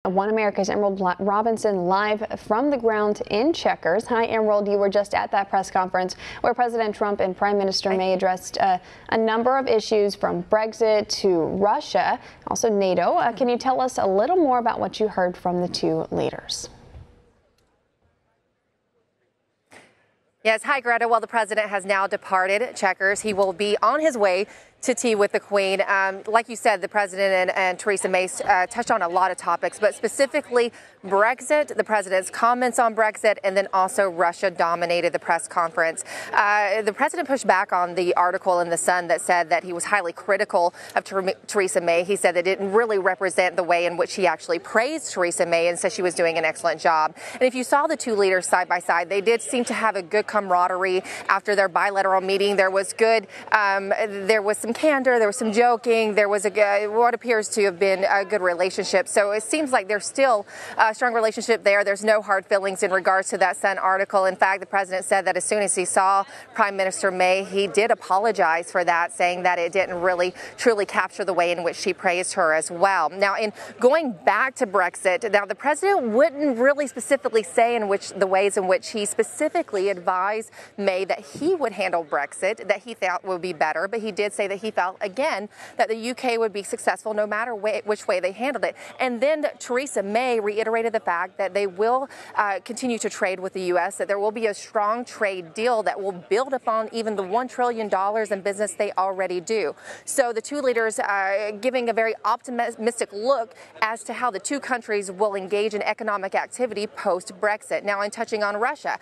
One America's Emerald Robinson live from the ground in Chequers. Hi, Emerald. You were just at that press conference where President Trump and Prime Minister May addressed a number of issues from Brexit to Russia, also NATO. Can you tell us a little more about what you heard from the two leaders? Yes. Hi, Greta. Well, the president has now departed Chequers. He will be on his way to tea with the Queen. Like you said, the president and Theresa May touched on a lot of topics, but specifically Brexit, the president's comments on Brexit, and then also Russia dominated the press conference. The president pushed back on the article in The Sun that said that he was highly critical of Theresa May. He said that it didn't really represent the way in which he actually praised Theresa May and said she was doing an excellent job. And if you saw the two leaders side by side, they did seem to have a good camaraderie after their bilateral meeting. There was there was some candor, there was some joking, there was what appears to have been a good relationship. So it seems like there's still a strong relationship there. There's no hard feelings in regards to that Sun article. In fact, the president said that as soon as he saw Prime Minister May, he did apologize for that, saying that it didn't really truly capture the way in which she praised her as well. Now, in going back to Brexit, now the president wouldn't really specifically say the ways in which he specifically advised May that he would handle Brexit, that he thought would be better, but he did say that he felt, again, that the UK would be successful no matter which way they handled it. And then Theresa May reiterated the fact that they will continue to trade with the U.S., that there will be a strong trade deal that will build upon even the $1 trillion in business they already do. So the two leaders giving a very optimistic look as to how the two countries will engage in economic activity post-Brexit. Now, in touching on Russia,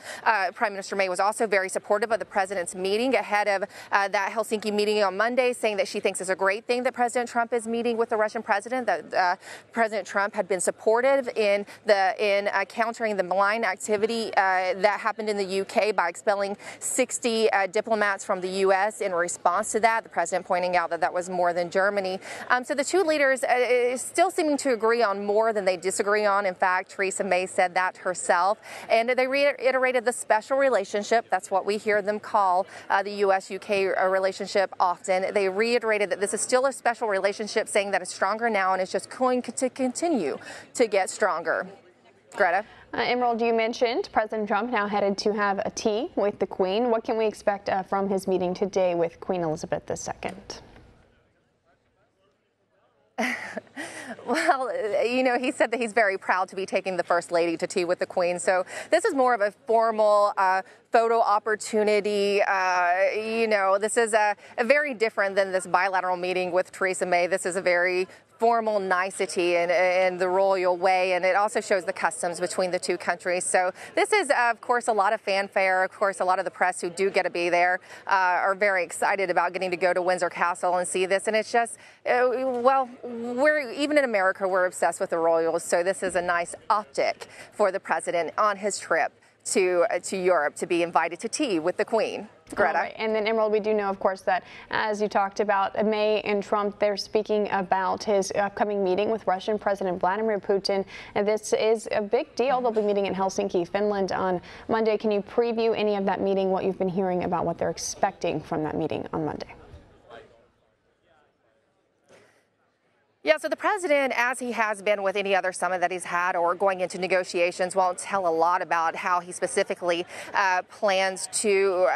Prime Minister May was also very supportive of the president's meeting ahead of that Helsinki meeting on Monday, saying that she thinks it's a great thing that President Trump is meeting with the Russian president, that President Trump had been supportive in countering the malign activity that happened in the UK by expelling 60 diplomats from the U.S. in response to that, the president pointing out that that was more than Germany. So the two leaders still seeming to agree on more than they disagree on. In fact, Theresa May said that herself, and they reiterated the special relationship. That's what we hear them call the U.S.-UK relationship often. They reiterated that this is still a special relationship, saying that it's stronger now and it's just going to continue to get stronger. Greta? Emerald, you mentioned President Trump now headed to have a tea with the Queen. What can we expect from his meeting today with Queen Elizabeth II? Well, you know, he said that he's very proud to be taking the First Lady to tea with the Queen. So this is more of a formal photo opportunity. You know, this is a very different than this bilateral meeting with Theresa May. This is a very formal nicety in the royal way, and it also shows the customs between the two countries. So this is, of course, a lot of fanfare. Of course, a lot of the press who do get to be there are very excited about getting to go to Windsor Castle and see this. And it's just, well, even in America, we're obsessed with the royals. So this is a nice optic for the president on his trip to Europe to be invited to tea with the Queen. Greta. Right. And then, Emerald, we do know, of course, that as you talked about, May and Trump, they're speaking about his upcoming meeting with Russian President Vladimir Putin. And this is a big deal. They'll be meeting in Helsinki, Finland on Monday. Can you preview any of that meeting, what you've been hearing about what they're expecting from that meeting on Monday? Yeah, so the president, as he has been with any other summit that he's had or going into negotiations, won't tell a lot about how he specifically plans to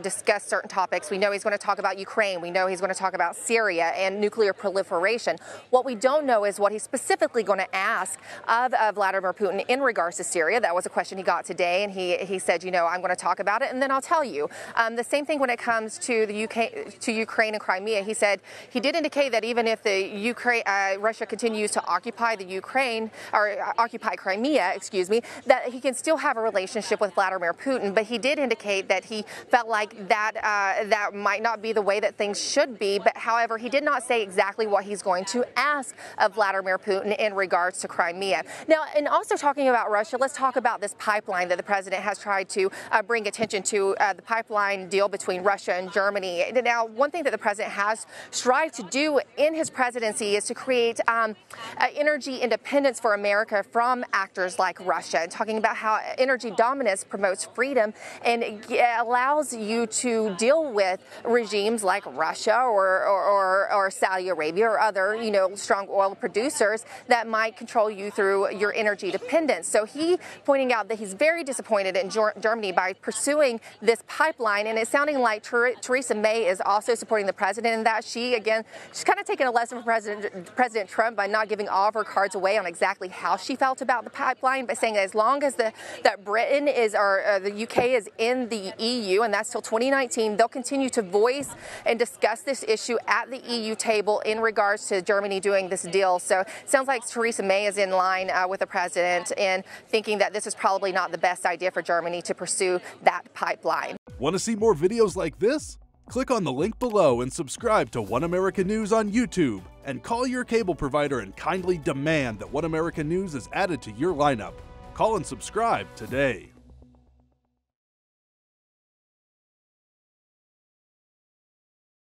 discuss certain topics. We know he's going to talk about Ukraine. We know he's going to talk about Syria and nuclear proliferation. What we don't know is what he's specifically going to ask of Vladimir Putin in regards to Syria. That was a question he got today, and he said, you know, I'm going to talk about it, and then I'll tell you. The same thing when it comes to the Ukraine and Crimea. He said he did indicate that even if the Russia continues to occupy the Ukraine, or occupy Crimea, excuse me, that he can still have a relationship with Vladimir Putin. But he did indicate that he felt like that might not be the way that things should be. But however, he did not say exactly what he's going to ask of Vladimir Putin in regards to Crimea. Now, and also talking about Russia, let's talk about this pipeline that the president has tried to bring attention to, the pipeline deal between Russia and Germany. Now, one thing that the president has strived to do in his presidency is to create energy independence for America from actors like Russia, and talking about how energy dominance promotes freedom and allows you to deal with regimes like Russia or Saudi Arabia or other, strong oil producers that might control you through your energy dependence. So he pointing out that he's very disappointed in Germany by pursuing this pipeline, and it's sounding like Theresa May is also supporting the president in that. She's kind of taking a lesson from President Trump by not giving all of her cards away on exactly how she felt about the pipeline, but saying that as long as that Britain is or the UK is in the EU, and that's till 2019, they'll continue to voice and discuss this issue at the EU table in regards to Germany doing this deal. So it sounds like Theresa May is in line with the president in thinking that this is probably not the best idea for Germany to pursue that pipeline. Want to see more videos like this? Click on the link below and subscribe to One America News on YouTube, and call your cable provider and kindly demand that One America News is added to your lineup. Call and subscribe today.